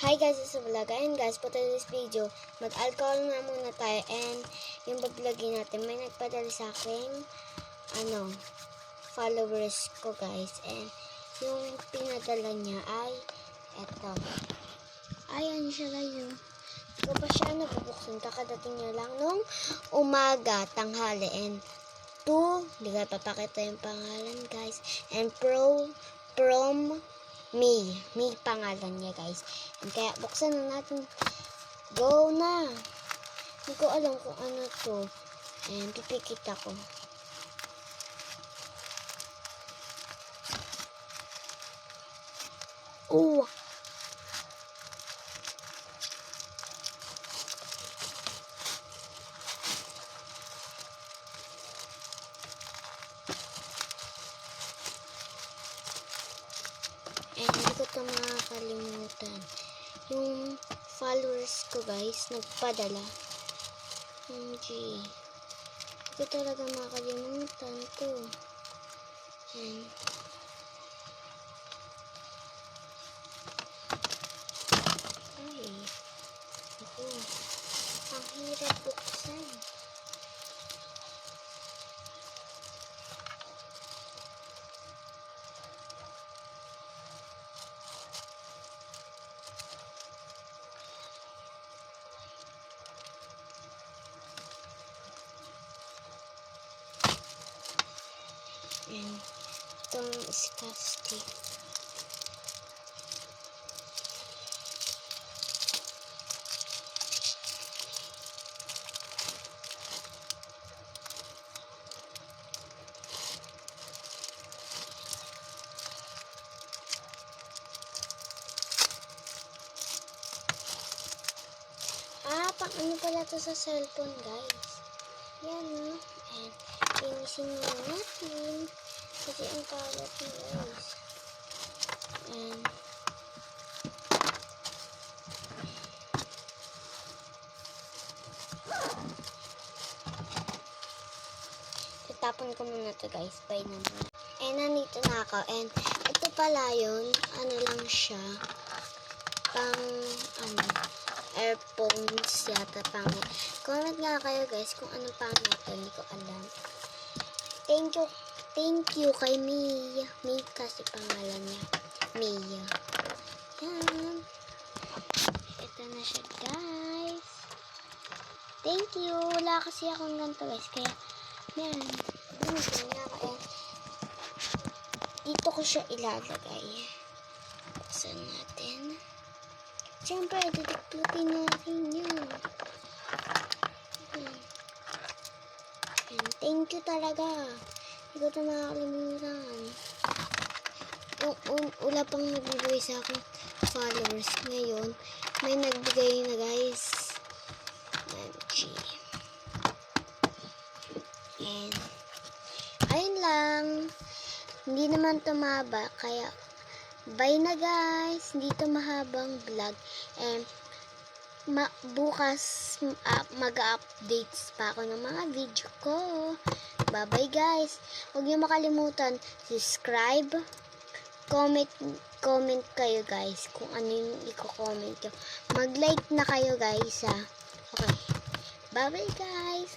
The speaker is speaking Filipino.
Hi guys, it's a vlog. And guys, for today's video, mag-alcohol na muna tayo. And yung bablogin natin, may nagpadala sa aking followers ko guys. And yung pinadala niya ay eto. Ayan siya ngayon. Hindi ko pa siya nabubuksan. Kakadating niya lang nung umaga, tanghali. And hindi ko papakita yung pangalan guys. And from Me pangalan niya guys. And kaya buksan na natin. Go na. Hindi ko alam kung ano to. And pipikit ako. Oh. And hindi ko ito makakalimutan. Yung followers ko guys, nagpadala. Hindi ko talaga makakalimutan to. And ay, ako. Ang hirap buksan. And itong Scotch-Tape. Pang ano pala to sa cellphone guys. Yan o. And linisin muna natin. Kasi ang kalat niya guys. And itapon ko muna to guys. Bye naman. And nandito na ako. And ito pala yun. Ano lang siya. Pang earphones yata pangit. Comment nga kayo guys kung anong pangit. Hindi ko alam. Thank you kay Mia. Mia kasi pangalan niya. Mia. Yan. Ito na siya guys. Thank you. Wala kasi akong ganito guys. Kaya yan. Dito ko siya ilalagay. Buksan natin. Siyempre, didiklutin natin yan. And thank you talaga. Hindi ko ito makakalimutan. Wala pang nagbibigay sa akin followers. Ngayon, may nagbigay na guys. And ayun lang. Hindi naman tumaba. Kaya bye na guys. Hindi ito mahabang vlog. And bukas mag-updates pa ako ng mga video ko. Bye bye guys. Huwag niyo makalimutan subscribe, comment kayo guys kung ano yung i-comment nyo. Mag-like na kayo guys ha. Okay. Bye bye guys.